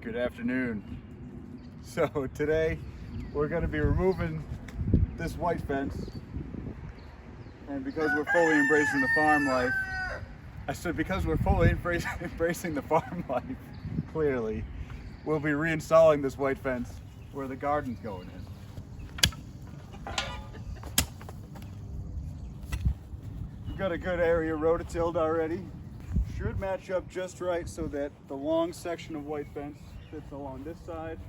Good afternoon. So today we're going to be removing this white fence, and because we're fully embracing the farm life, I said because we're fully embracing the farm life, clearly, we'll be reinstalling this white fence where the garden's going in. We've got a good area rototilled already. Should match up just right so that the long section of white fence fits along this side,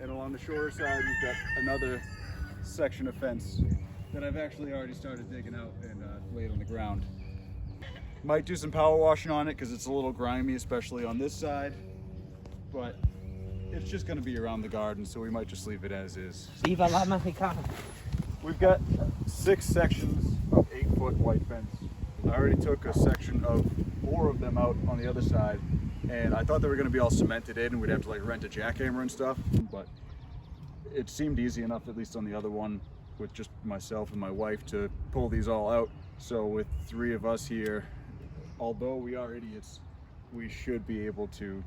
and along the shorter side we've got another section of fence that I've actually already started digging out and laid on the ground. Might do some power washing on it because it's a little grimy, especially on this side, but it's just going to be around the garden, so we might just leave it as is. Viva la Mexicana. We've got 6 sections of 8-foot white fence. I already took a section of 4 of them out on the other side, and I thought they were going to be all cemented in and we'd have to like rent a jackhammer and stuff, but it seemed easy enough, at least on the other one, with just myself and my wife to pull these all out. So with 3 of us here, although we are idiots, we should be able to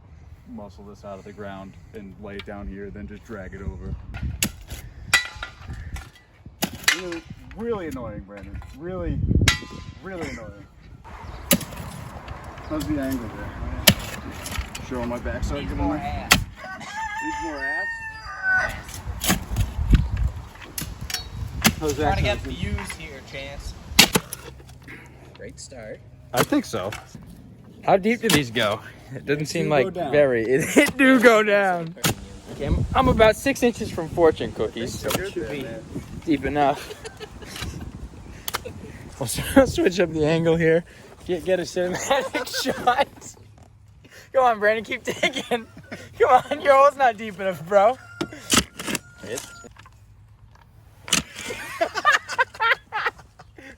muscle this out of the ground and lay it down here, then just drag it over. Really, really annoying, Brandon. Really annoying. How's the angle there? Showing my backside. Needs more ass. Needs more ass? How's that? Trying to get views here, Chance. Great start. I think so. How deep do these go? It doesn't seem do like go down. very. It do go down. Okay, I'm about 6 inches from fortune cookies, so Good it should there, be man. deep enough. I'll switch up the angle here. Get a cinematic shot. Come on, Brandon, keep digging. Come on, your hole's not deep enough, bro.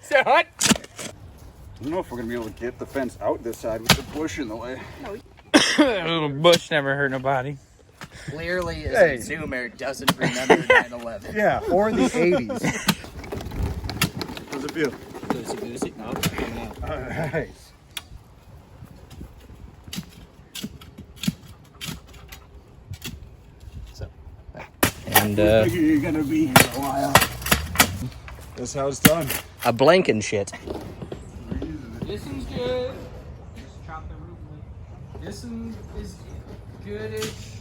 So what? I don't know if we're gonna be able to get the fence out this side with the bush in the way. A little bush never hurt nobody. Clearly, as Hey. a Zoomer, doesn't remember 9/11. Yeah, or the 80s. How's it feel? Goosey goosey. No, coming out. Alright. And You're gonna be here a while. That's how it's done. A blanket. this one's good. Just chop the roof away. This one is goodish.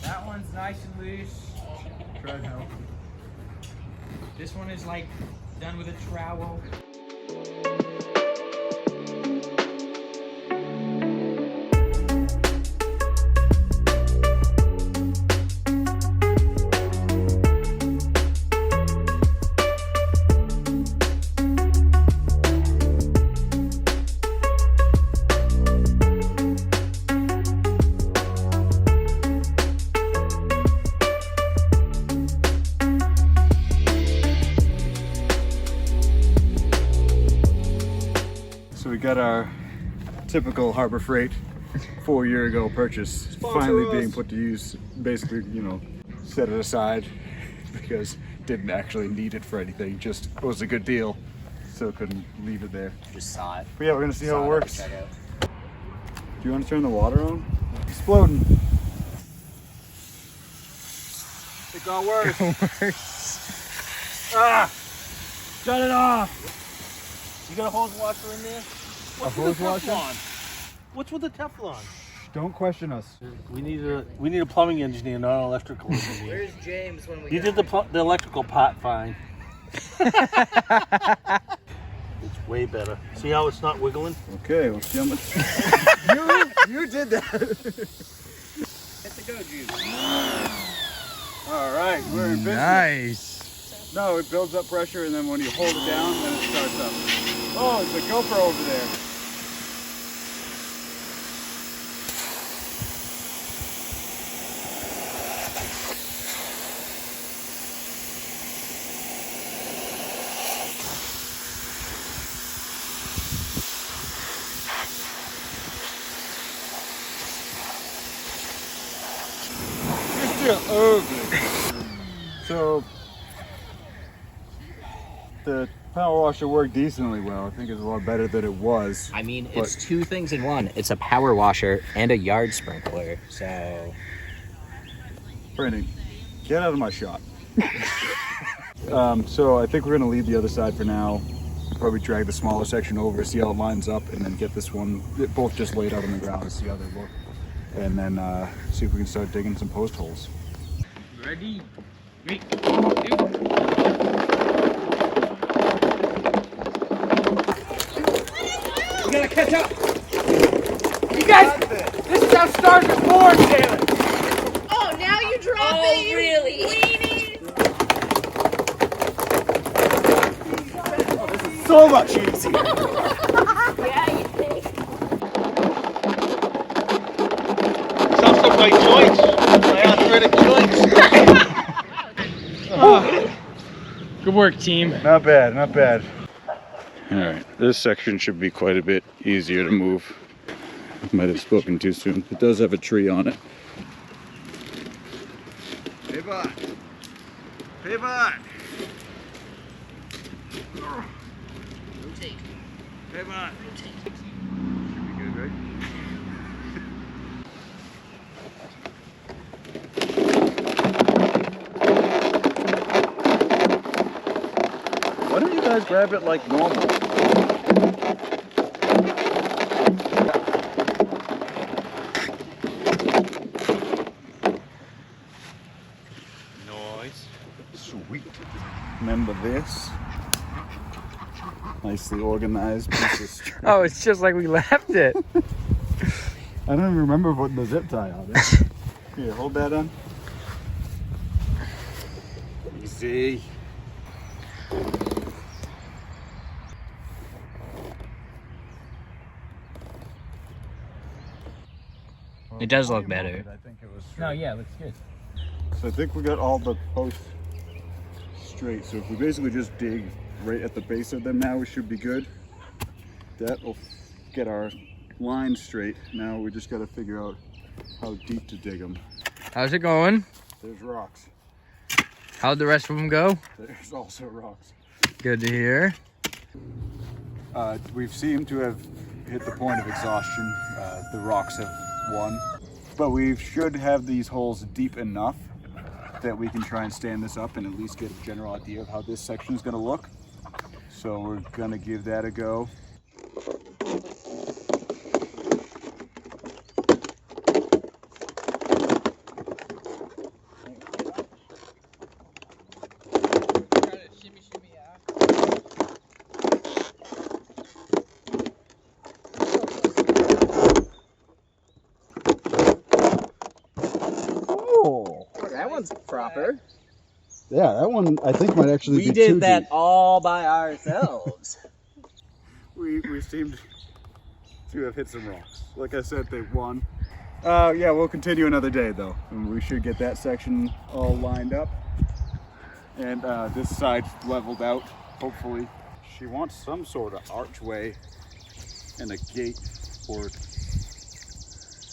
That one's nice and loose. Try to help. This one is like done with a trowel. So we got our typical Harbor Freight 4-year ago purchase finally being put to use. Basically, you know, set it aside because didn't actually need it for anything. Just it was a good deal, so couldn't leave it there. Just saw it. But yeah, we're gonna see how it works. Check out. Do you want to turn the water on? Exploding. It got worse. Ah! Shut it off! You got a hose washer in there? What's hose with the washer? Teflon? What's with the Teflon? Don't question us. We need a plumbing engineer, not an electrical engineer. Where's James when we He got did the electrical part fine. It's way better. See how it's not wiggling? Okay, let's see how much. you did that. Hit the go juice. All right, we're in business. Nice. No, it builds up pressure, and then when you hold it down, then it starts up. Oh, it's a GoPro over there. You're still ugly. So the power washer worked decently well. I think it's a lot better than it was. I mean, But- it's two things in one. It's a power washer and a yard sprinkler. So Brandon, get out of my shot. So I think we're gonna leave the other side for now. Probably drag the smaller section over, see how it lines up, and then get this one both just laid out on the ground and see how they look. And then see if we can start digging some post holes. Ready? 3, 2. We gotta catch up. You guys, this is how stars are born, Taylor. Oh, now you drop it. You really? weenie. So much easier. Yeah, you think. Sounds like my joints. My arthritic joints. Good work, team. Not bad, not bad. All right, this section should be quite a bit easier to move. Might have spoken too soon. It does have a tree on it. Pivot! Pivot! Rotate. Pivot! Rotate. Should be good, right? Why don't you guys grab it like normal? Noise. Sweet. Remember this? Nicely organized piece of string. Oh, it's just like we left it. I don't even remember putting the zip tie on it. Here, hold that on. Easy. It does look better. I think it was No, yeah, looks good. So I think we got all the posts straight. So if we basically just dig right at the base of them now, we should be good. That will get our line straight. Now we just got to figure out how deep to dig them. How's it going? There's rocks. How'd the rest of them go? There's also rocks. Good to hear. We've seemed to have hit the point of exhaustion. The rocks have won. But we should have these holes deep enough that we can try and stand this up and at least get a general idea of how this section is going to look. So we're going to give that a go. That one's proper. Yeah, that one I think might actually We be did too that deep. all by ourselves. We seemed to have hit some rocks. Like I said, they won. Yeah, we'll continue another day though. And we should get that section all lined up. And this side leveled out, hopefully. She wants some sort of archway and a gate or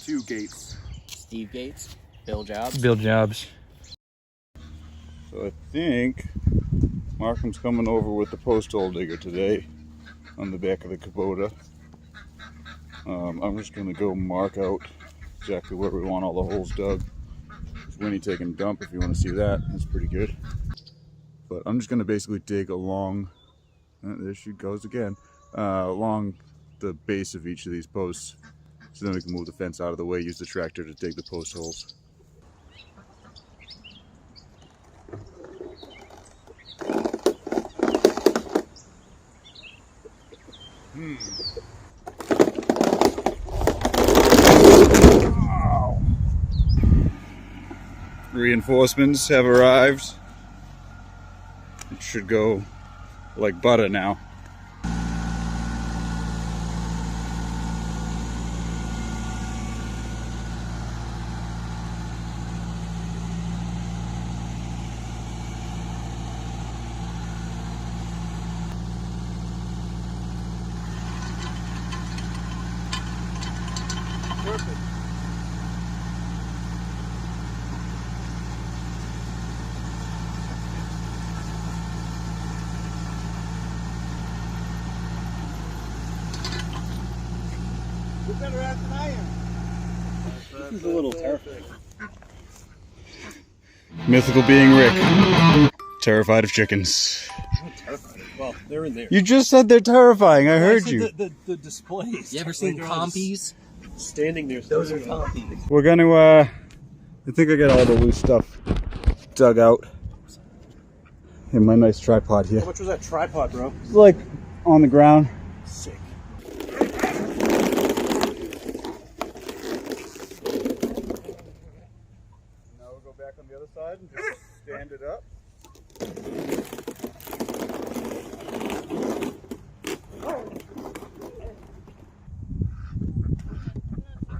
2 gates. Steve Gates, Bill Jobs. Bill Jobs. So I think Markham's coming over with the post hole digger today on the back of the Kubota. I'm just gonna go mark out exactly where we want all the holes dug. There's Winnie taking a dump if you want to see that. That's pretty good. But I'm just gonna basically dig along, there she goes again, along the base of each of these posts. So then we can move the fence out of the way, use the tractor to dig the post holes. Reinforcements have arrived. It should go like butter now. This is a little terrifying. Mythical being Rick. Terrified of chickens. Well, they're in there. You just said they're terrifying. I heard you. The displays. You ever seen compies? Standing there. Those are compies. We're gonna, I think I got all the loose stuff dug out in my nice tripod here. How much was that tripod, bro? It's like on the ground. Sick. Now we'll go back on the other side and just stand it up.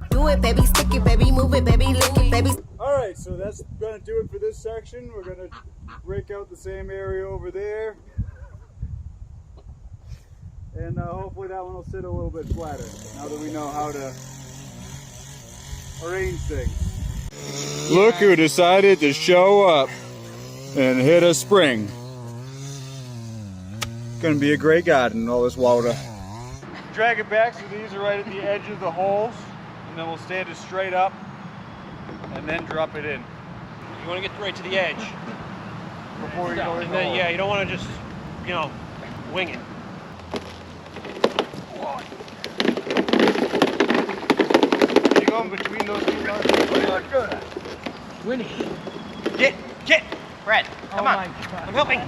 Do it, baby, stick it, baby, move it, baby, lick it, baby. All right, so that's gonna do it for this section. We're gonna break out the same area over there. And hopefully that one will sit a little bit flatter now that we know how to arrange things. Look who decided to show up and hit a spring. Gonna be a great garden, all this water. Drag it back so these are right at the edge of the holes, and then we'll stand it straight up and then drop it in. You want to get right to the edge. Before you go in And the then, hole. yeah, you don't want to just, wing it. You go in between those two lines. Good. Winnie. Get! Brad, come on. I'm helping.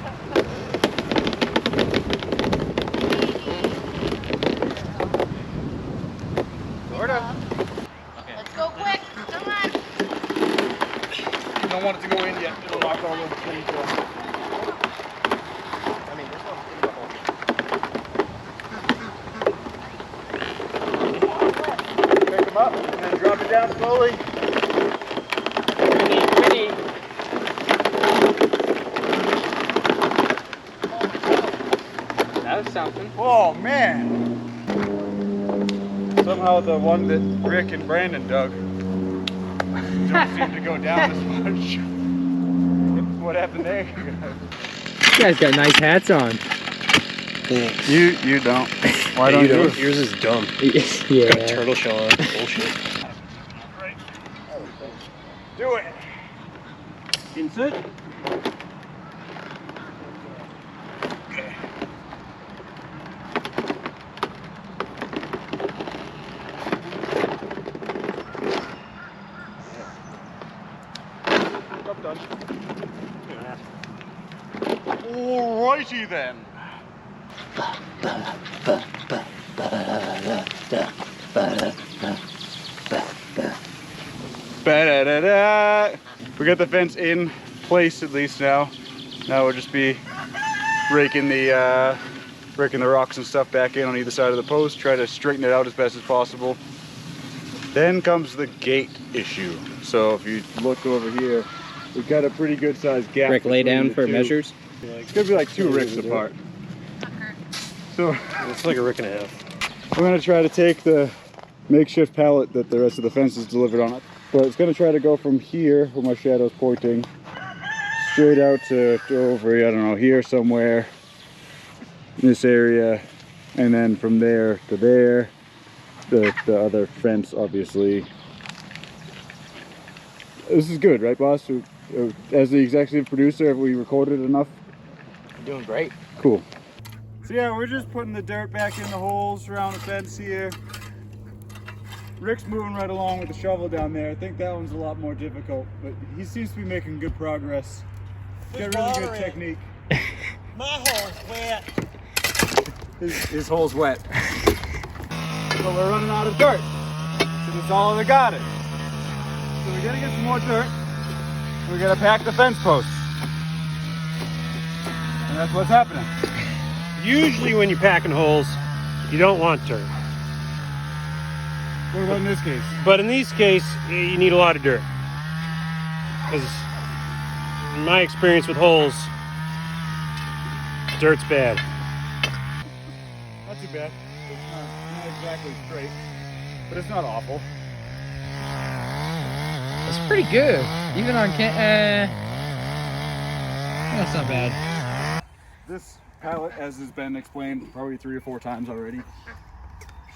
Let's go quick. Come on. You don't want it to go in yet. It'll knock all those trees off. Pick them up and then drop it down slowly. Winnie. That was something. Oh man! Somehow the one that Rick and Brandon dug don't seem to go down as much. What happened there? You guys got nice hats on. You don't. Why don't you? Yours is dumb. Yeah. Got a turtle shell on. Bullshit. Do it. Insert. Job done. Alrighty then. Ba-da-da-da. We got the fence in place at least now. Now we'll just be raking the rocks and stuff back in on either side of the post, try to straighten it out as best as possible. Then comes the gate issue. So if you look over here, we've got a pretty good sized gap. Rick, lay between down the for two. measures. It's gonna be like 2 ricks apart. So It's like a rick and a half. we're gonna try to take the makeshift pallet that the rest of the fence is delivered on. But it's gonna try to go from here, where my shadow's pointing, straight out to over, I don't know, here somewhere, in this area, and then from there to there, the other fence, obviously. This is good, right, boss? As the executive producer, have we recorded enough? Doing great. Cool. So yeah, we're just putting the dirt back in the holes around the fence here. Rick's moving right along with the shovel down there. I think that one's a lot more difficult, but he seems to be making good progress. He's got really good technique. My hole's wet. His hole's wet. So we're running out of dirt. Because it's all in the garden. So we gotta get some more dirt. We gotta pack the fence posts. And that's what's happening. Usually when you're packing holes, you don't want dirt. What about in this case? But in this case, you need a lot of dirt. Because in my experience with holes, dirt's bad. Not too bad. It's not exactly straight, but it's not awful. That's pretty good. Even on that's not bad. This pallet, as has been explained probably 3 or 4 times already,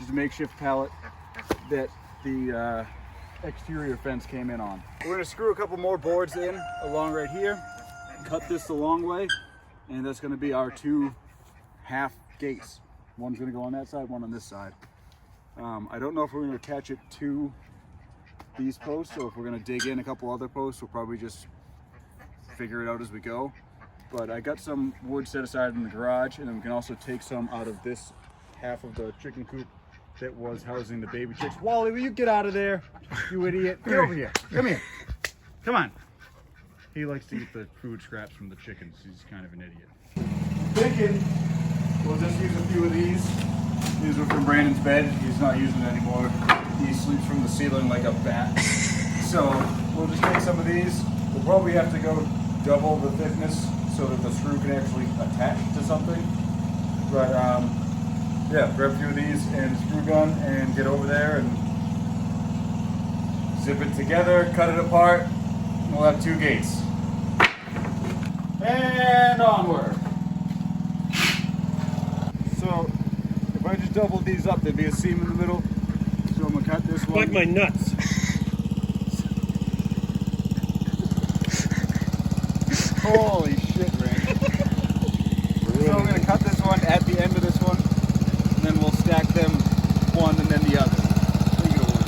is a makeshift pallet that the exterior fence came in on. We're gonna screw a couple more boards in along right here, cut this the long way, and that's gonna be our 2 half gates. One's gonna go on that side, one on this side. I don't know if we're gonna attach it to these posts or if we're gonna dig in a couple other posts. We'll probably just figure it out as we go. But I got some wood set aside in the garage, and then we can also take some out of this half of the chicken coop that was housing the baby chicks. Wally, will you get out of there, you idiot? Get over here. Come here. Come on. He likes to eat the food scraps from the chickens. He's kind of an idiot. Thinking we'll just use a few of these. These are from Brandon's bed. He's not using it anymore. He sleeps from the ceiling like a bat. So we'll just take some of these. We'll probably have to go double the thickness so that the screw can actually attach to something. But yeah, grab a few of these and screw gun and get over there and zip it together, cut it apart, and we'll have 2 gates. And onward. So if I just doubled these up, there'd be a seam in the middle. So I'm gonna cut this one. Like my nuts. Holy shit, Ray. So I'm gonna cut this one at the end of this one, and then we'll stack them one and then the other. I think it'll work.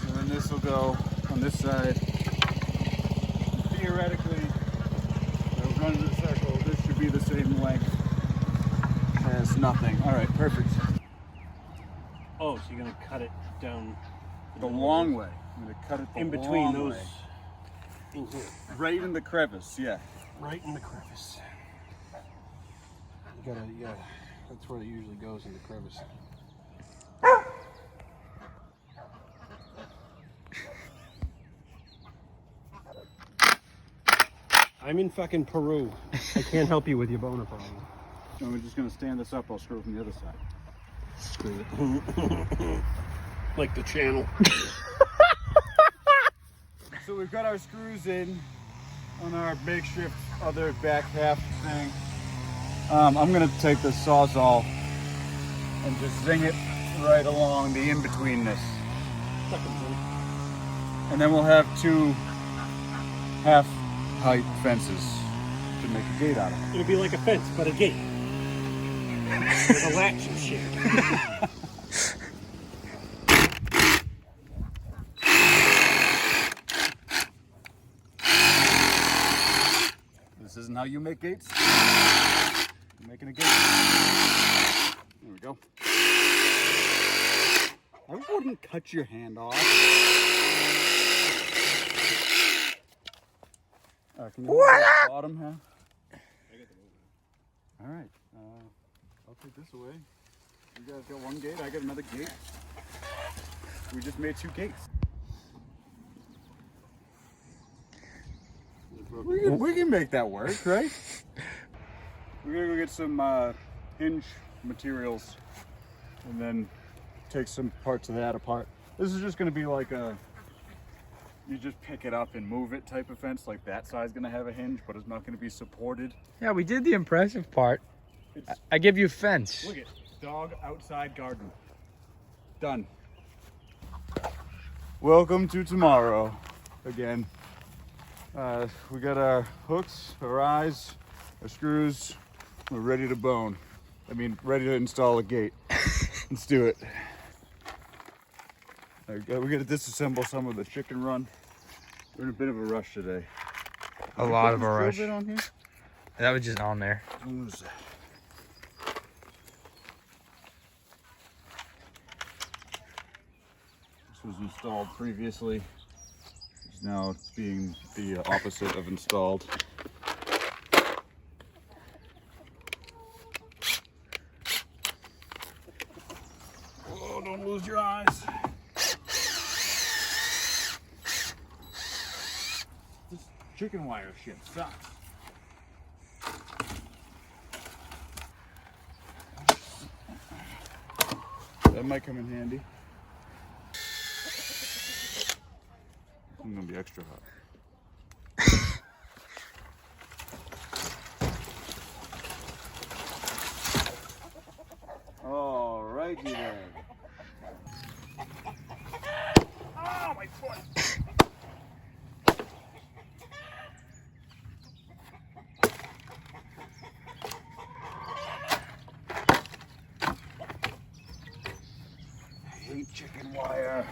So then this will go on this side. Theoretically, it'll run in a circle. This should be the same length as nothing. All right, perfect. Oh, so you're gonna cut it down The long way. I'm gonna cut it the in between long those way. in here, Right in the crevice, yeah. right in the crevice. You gotta, yeah, that's where it usually goes, in the crevice. I'm in fucking Peru. I can't help you with your boner problem. So we're just gonna stand this up. I'll screw it from the other side. Screw it. Like the channel. So we've got our screws in on our makeshift other back half thing. I'm gonna take the Sawzall and just zing it right along the in-betweenness. And then we'll have 2 half-height fences to make a gate out of. It'll be like a fence, but a gate. With a latch and shit. This isn't how you make gates. You're making a gate. There we go. I wouldn't cut your hand off. Can you hold the bottom half? All right. I'll take this away. You guys got 1 gate. I got another gate. We just made 2 gates. We can make that work, right? We're gonna go get some hinge materials and then take some parts of that apart. This is just gonna be like a, you just pick it up and move it type of fence. Like that side's gonna have a hinge, but it's not gonna be supported. Yeah, we did the impressive part. It's, I give you fence. look at dog outside garden. Done. Welcome to tomorrow again. We got our hooks, our eyes, our screws. We're ready to bone. I mean, ready to install a gate. Let's do it. We got to disassemble some of the chicken run. We're in a bit of a rush today. A lot of a rush. Bit on here? That was just on there. When was that? This was installed previously. It's now being the opposite of installed. Oh, don't lose your eyes. This chicken wire shit sucks. That might come in handy. I'm gonna be extra hot. All righty then. Oh, my foot! I hate chicken wire.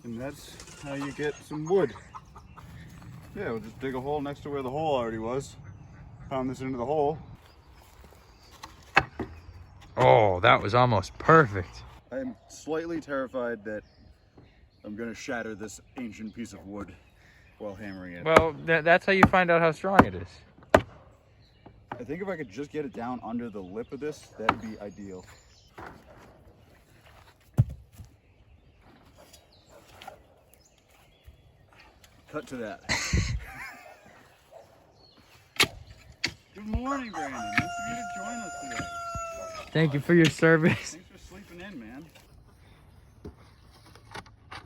And that's how you get some wood. Yeah, we'll just dig a hole next to where the hole already was. Pound this into the hole. Oh, that was almost perfect. I'm slightly terrified that I'm gonna shatter this ancient piece of wood while hammering it. Well, that's how you find out how strong it is. I think if I could just get it down under the lip of this, that'd be ideal. Cut to that. Good morning, Brandon. Nice of you to join us today. Thank you for your service. Thanks for sleeping in, man.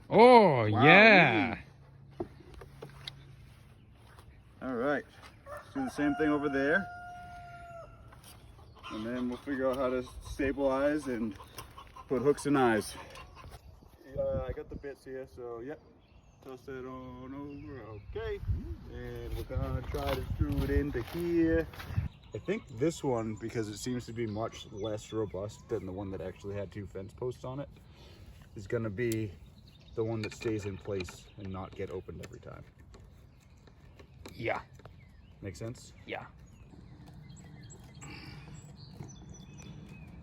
Oh, Wow, yeah. All right, let's do the same thing over there. And then we'll figure out how to stabilize and put hooks and eyes. I got the bits here, so yep. Toss that on over, okay. And we're gonna try to screw it into here. I think this one, because it seems to be much less robust than the one that actually had 2 fence posts on it, is gonna be the one that stays in place and not get opened every time. Yeah. Make sense? Yeah.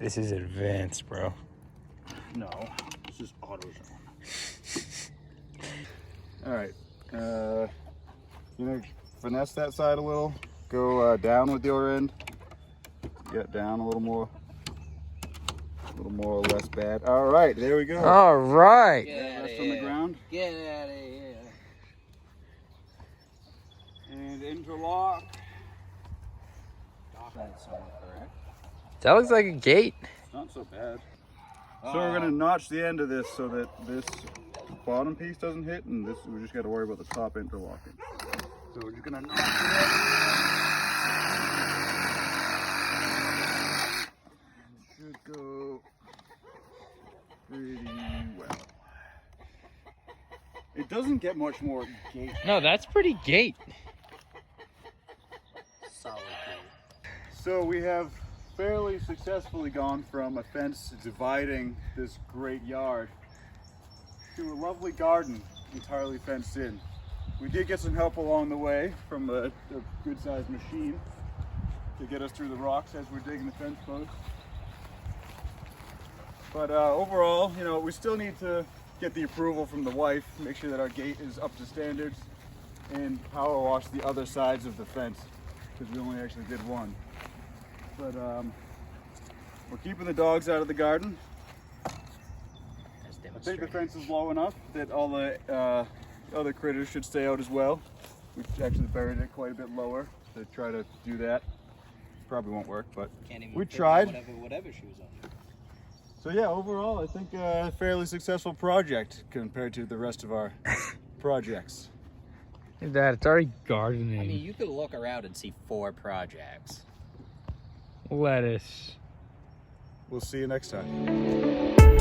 This is advanced, bro. No, this is AutoZone. All right, you know, finesse that side a little. Go down with your end. Get down a little more or less bad. All right, there we go. All right. Rest on the ground. Get out of here. And interlock. That's correct. That looks like a gate. Not so bad. So we're gonna notch the end of this so that this bottom piece doesn't hit, and this we just got to worry about the top interlocking. So we're just gonna notch it up. Should go pretty well. It doesn't get much more gate. No, that's pretty gate. Solid gate. So we have fairly successfully gone from a fence dividing this great yard to a lovely garden entirely fenced in. We did get some help along the way from a good sized machine to get us through the rocks as we're digging the fence posts. But overall, you know, we still need to get the approval from the wife, make sure that our gate is up to standards, and power wash the other sides of the fence, because we only actually did one. But we're keeping the dogs out of the garden. I think the fence is low enough that all the other critters should stay out as well. We actually buried it quite a bit lower to try to do that. Probably won't work, but Can't even we fit tried. Whatever she was on. So yeah, overall, I think a fairly successful project compared to the rest of our projects. Look at that, it's already gardening. I mean, you could look around and see 4 projects. Lettuce. We'll see you next time.